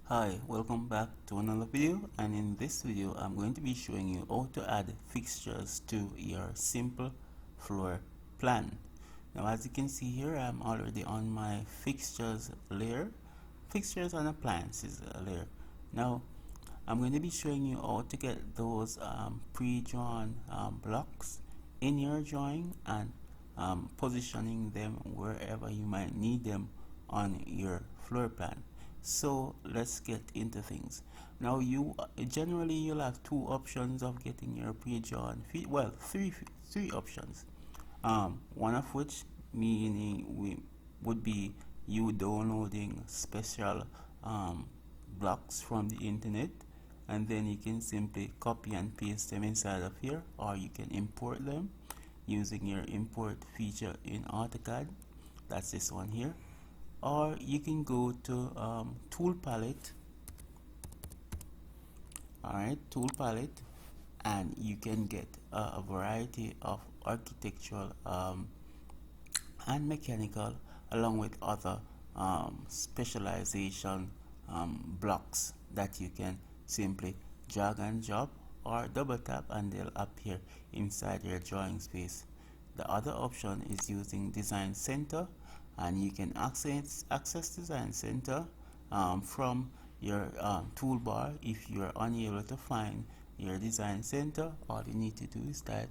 Hi, welcome back to another video, and in this video I'm going to be showing you how to add fixtures to your simple floor plan. Now as you can see here, I'm already on my fixtures layer, fixtures and appliances layer. Now I'm going to be showing you how to get those pre-drawn blocks in your drawing and positioning them wherever you might need them on your floor plan. So let's get into things. Now you generally you'll have two options of getting your pre-drawn three options. One of which would be you downloading special blocks from the internet, and then you can simply copy and paste them inside of here, or you can import them using your import feature in AutoCAD. That's this one here. Or you can go to tool palette. Alright, tool palette, and you can get a variety of architectural and mechanical, along with other specialization blocks that you can simply drag and drop or double tap and they'll appear inside your drawing space. The other option is using Design Center, and you can access Design Center from your toolbar. If you're unable to find your Design Center, all you need to do is type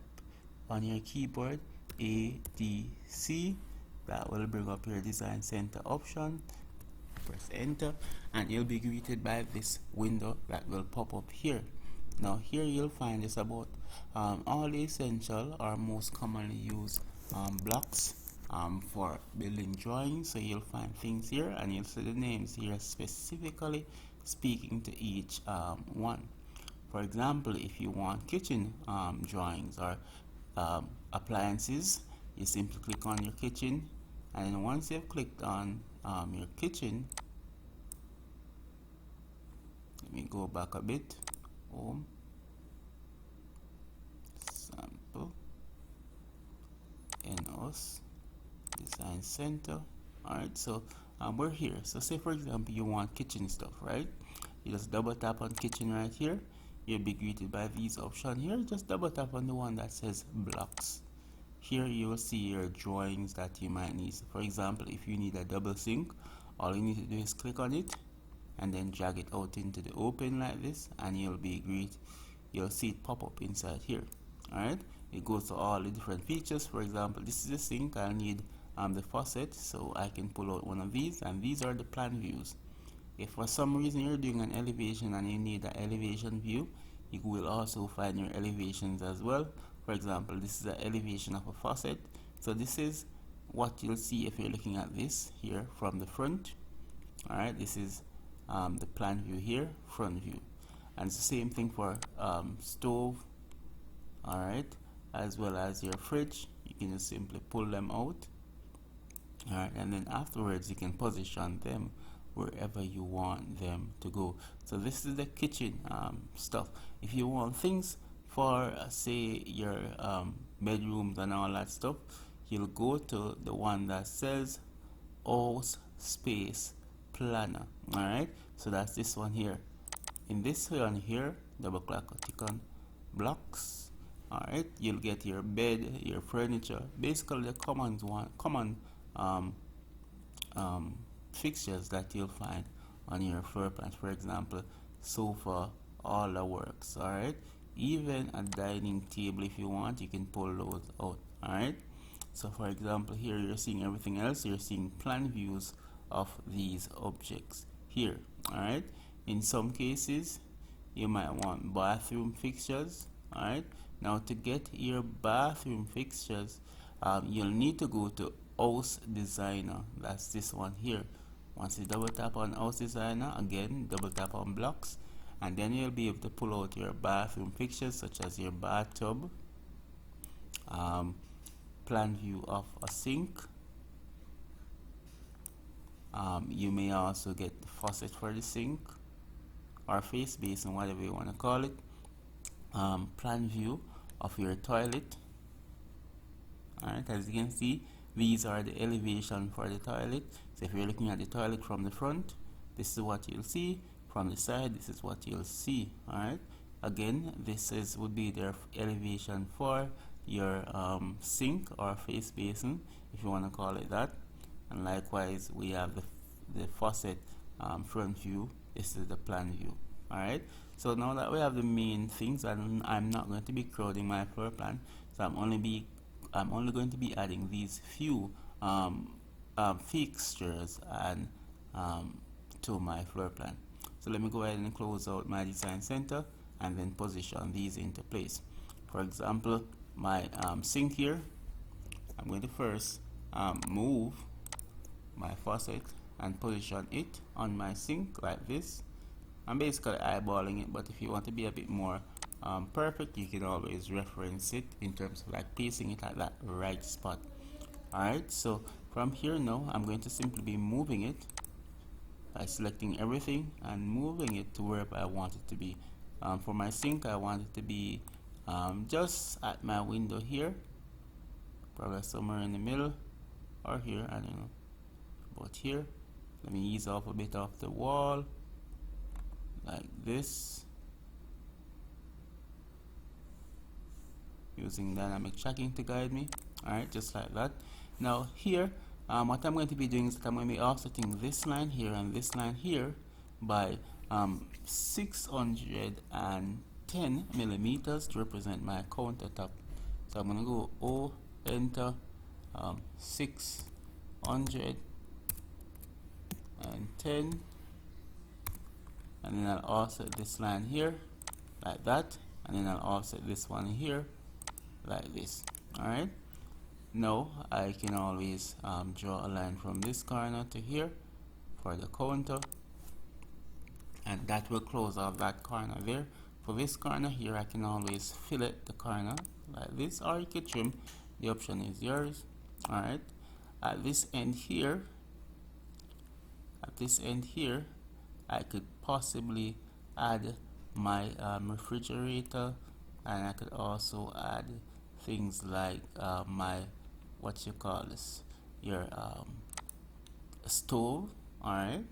on your keyboard ADC. That will bring up your Design Center option. Press enter and you'll be greeted by this window that will pop up here. Now here you'll find just about all the essential or most commonly used blocks for building drawings. So you'll find things here, and you'll see the names here specifically speaking to each one. For example, if you want kitchen drawings or appliances, you simply click on your kitchen, and then once you've clicked on your kitchen, let me go back a bit. Home, sample, in-house, Design Center. Alright, so we're here. So say for example you want kitchen stuff, right? You just double tap on kitchen right here. You'll be greeted by these options here. Just double tap on the one that says blocks. Here you will see your drawings that you might need. So for example, if you need a double sink, all you need to do is click on it and then drag it out into the open like this, and you'll see it pop up inside here. Alright, it goes to all the different features. For example, this is the sink. I'll need the faucet, so I can pull out one of these, and these are the plan views. If for some reason you're doing an elevation and you need an elevation view, you will also find your elevations as well. For example, this is the elevation of a faucet, so this is what you'll see if you're looking at this here from the front. Alright, this is the plan view here, front view, and it's the same thing for stove. Alright, as well as your fridge. You can just simply pull them out. Alright, and then afterwards you can position them wherever you want them to go. So this is the kitchen stuff. If you want things for say your bedrooms and all that stuff, you'll go to the one that says House Space Planner. Alright, so that's this one here. In this one here, double click or click on blocks. Alright, you'll get your bed, your furniture, basically the common fixtures that you'll find on your floor plan. For example, sofa, all the works. Alright, even a dining table, if you want, you can pull those out. Alright, so for example here you're seeing everything else. You're seeing plan views of these objects here. Alright, in some cases you might want bathroom fixtures. Alright, now to get your bathroom fixtures, you'll need to go to House Designer. That's this one here. Once you double tap on House Designer, again double tap on blocks, and then you'll be able to pull out your bathroom fixtures such as your bathtub, plan view of a sink. You may also get the faucet for the sink or face basin, whatever you want to call it. Plan view of your toilet. Alright, as you can see, these are the elevation for the toilet. So if you're looking at the toilet from the front, this is what you'll see. from the side, this is what you'll see. All right, again, this is would be their elevation for your sink or face basin, if you want to call it that. And likewise, we have the faucet front view. This is the plan view. All right, so now that we have the main things, and I'm not going to be crowding my floor plan, so I'm only going to be adding these few fixtures and to my floor plan. So let me go ahead and close out my design center and then position these into place. For example, my sink here, I'm going to first move my faucet and position it on my sink like this. I'm basically eyeballing it, but if you want to be a bit more perfect, you can always reference it in terms of like placing it at that right spot. Alright, so from here now, I'm going to simply be moving it by selecting everything and moving it to wherever I want it to be. For my sink, I want it to be just at my window here, probably somewhere in the middle, or here, I don't know, about here. Let me ease off a bit off the wall, like this, using dynamic tracking to guide me. Alright, just like that. Now here, what I'm going to be doing is that I'm going to be offsetting this line here and this line here by 610 millimeters to represent my countertop. So I'm going to go O, enter, 610, and then I'll offset this line here like that, and then I'll offset this one here like this. Alright, now I can always draw a line from this corner to here for the counter, and that will close off that corner there. For this corner here, I can always fillet the corner like this, or you can trim. The option is yours. Alright, at this end here, I could possibly add my refrigerator, and I could also add things like my, what you call this, your stove. Alright,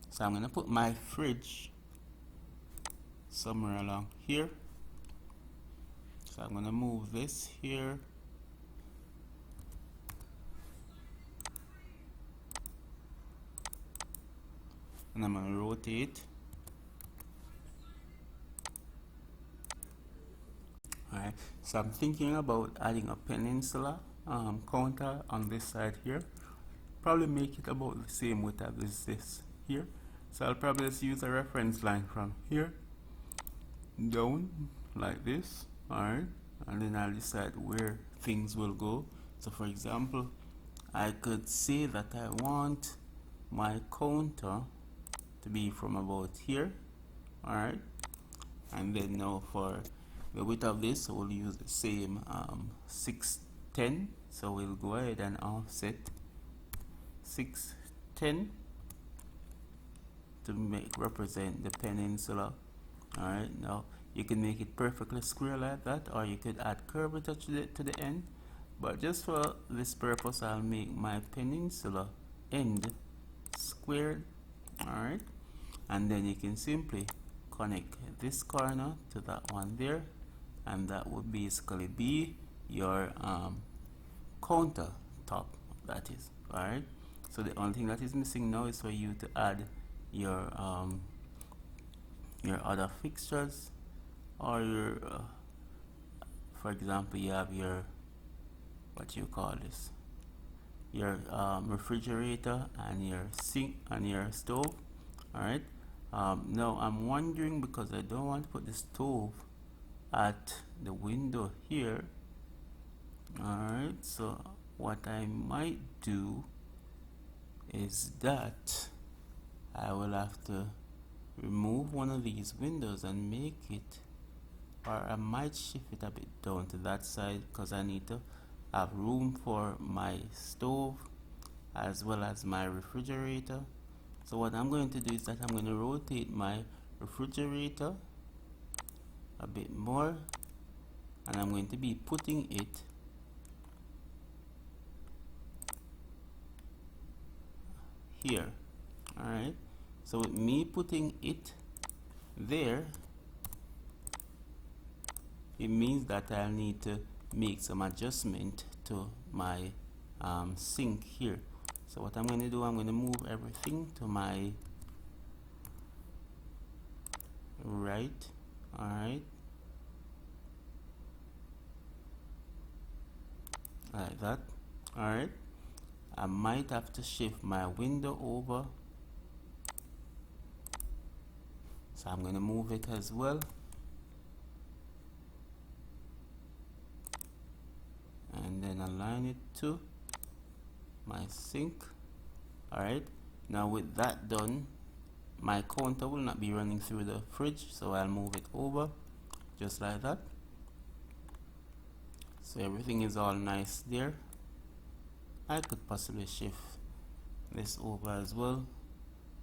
so I'm gonna put my fridge somewhere along here. So I'm gonna move this here, and I'm gonna rotate. Alright, so I'm thinking about adding a peninsula counter on this side here. Probably make it about the same width as this here. So I'll probably just use a reference line from here down like this. Alright, and then I'll decide where things will go. So for example, I could say that I want my counter to be from about here. Alright, and then now for the width of this, we'll use the same 610. So we'll go ahead and offset 610 to represent the peninsula. Alright, now you can make it perfectly square like that, or you could add curvature to the end, but just for this purpose, I'll make my peninsula end squared. Alright, and then you can simply connect this corner to that one there, and that would basically be your counter top, that is. Alright, so the only thing that is missing now is for you to add your other fixtures, or your for example, you have your, what you call this, your refrigerator and your sink and your stove. Alright, now I'm wondering, because I don't want to put the stove at the window here. Alright, so what I might do is that I will have to remove one of these windows and make it, or I might shift it a bit down to that side, because I need to have room for my stove as well as my refrigerator. So what I'm going to do is that I'm going to rotate my refrigerator a bit more, and I'm going to be putting it here. Alright, so with me putting it there, it means that I'll need to make some adjustment to my sink here. So what I'm going to do, I'm going to move everything to my right. Alright, like that. Alright, I might have to shift my window over, so I'm going to move it as well, and then align it to my sink. Alright, now with that done, my counter will not be running through the fridge, so I'll move it over just like that. So everything is all nice there. I could possibly shift this over as well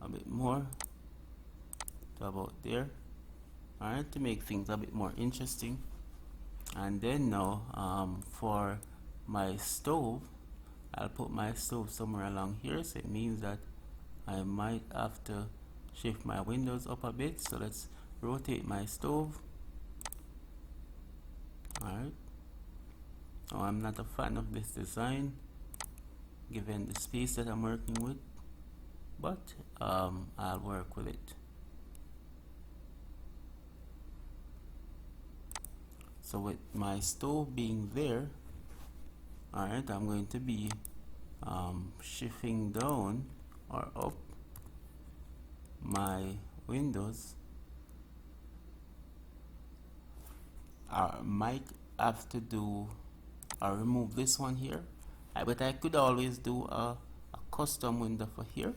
a bit more to about there. Alright, to make things a bit more interesting. And then now for my stove, I'll put my stove somewhere along here, so it means that I might have to shift my windows up a bit. So let's rotate my stove. Alright, now I'm not a fan of this design given the space that I'm working with, but I'll work with it. So with my stove being there, alright, I'm going to be shifting down or up my windows. I might have to do or remove this one here, but I could always do a custom window for here,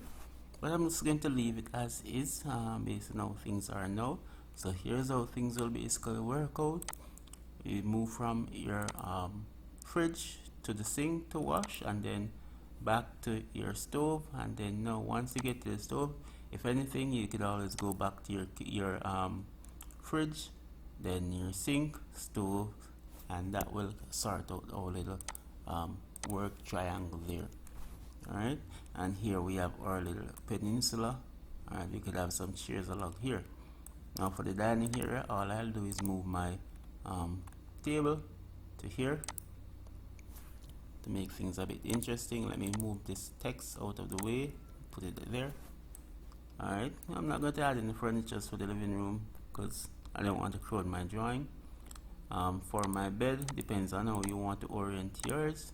but I'm just going to leave it as is based on how things are now. So here's how things will basically work out. You move from your fridge to the sink to wash, and then back to your stove, and then now once you get to the stove, if anything, you could always go back to your fridge, then your sink, stove, and that will sort out our little work triangle there. Alright, and here we have our little peninsula. Alright, we could have some chairs along here. Now for the dining area, all I'll do is move my table to here to make things a bit interesting. Let me move this text out of the way, put it there. Alright, I'm not going to add any furniture for the living room because I don't want to crowd my drawing. For my bed, depends on how you want to orient yours.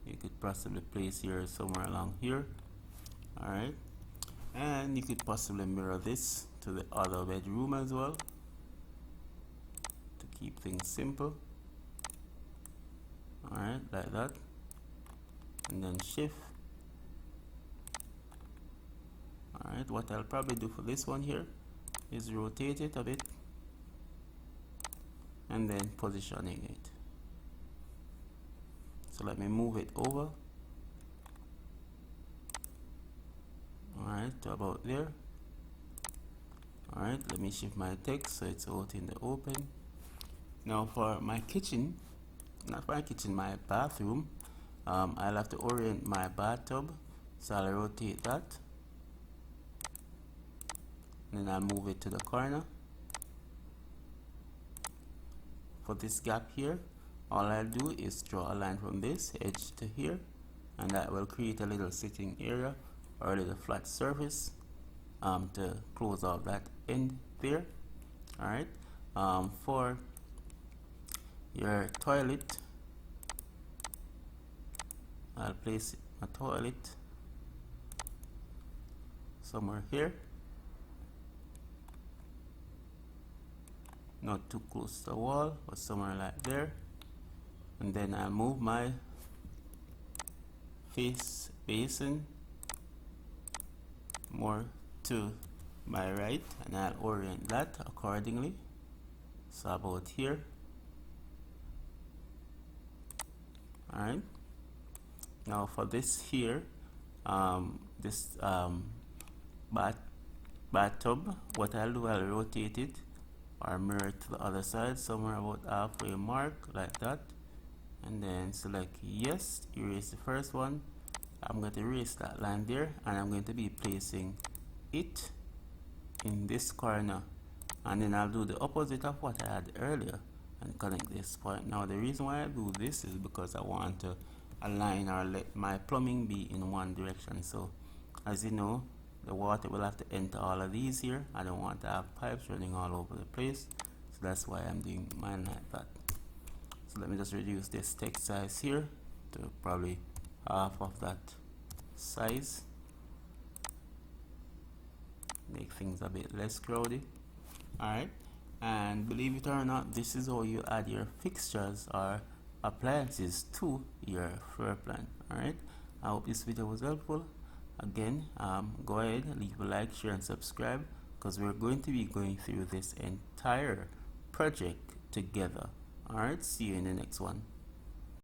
You could possibly place yours somewhere along here. Alright, and you could possibly mirror this to the other bedroom as well to keep things simple. Alright, like that, and then shift. Alright, what I'll probably do for this one here is rotate it a bit and then positioning it. So let me move it over. Alright, to about there. Alright, let me shift my text so it's out in the open. Now for my kitchen, not my kitchen, my bathroom, I'll have to orient my bathtub, so I'll rotate that, and then I'll move it to the corner. For this gap here, all I'll do is draw a line from this edge to here, and that will create a little sitting area or a little flat surface to close off that end there. Alright, for your toilet, I'll place a toilet somewhere here, not too close to the wall, but somewhere like there. And then I'll move my face basin more to my right, and I'll orient that accordingly, so about here. Alright, now for this here, this bathtub, what I'll do, I'll rotate it or mirror it to the other side somewhere about halfway mark, like that, and then select yes, erase the first one. I'm going to erase that line there, and I'm going to be placing it in this corner and then I'll do the opposite of what I had earlier and connect this point. Now the reason why I do this is because I want to align or let my plumbing be in one direction. So as you know, the water will have to enter all of these here. I don't want to have pipes running all over the place, so that's why I'm doing mine like that. So let me just reduce this text size here to probably half of that size, make things a bit less crowded. Alright, and believe it or not, this is how you add your fixtures or appliances to your floor plan. Alright, I hope this video was helpful. Again, go ahead, leave a like, share and subscribe, because we're going to be going through this entire project together. Alright, see you in the next one.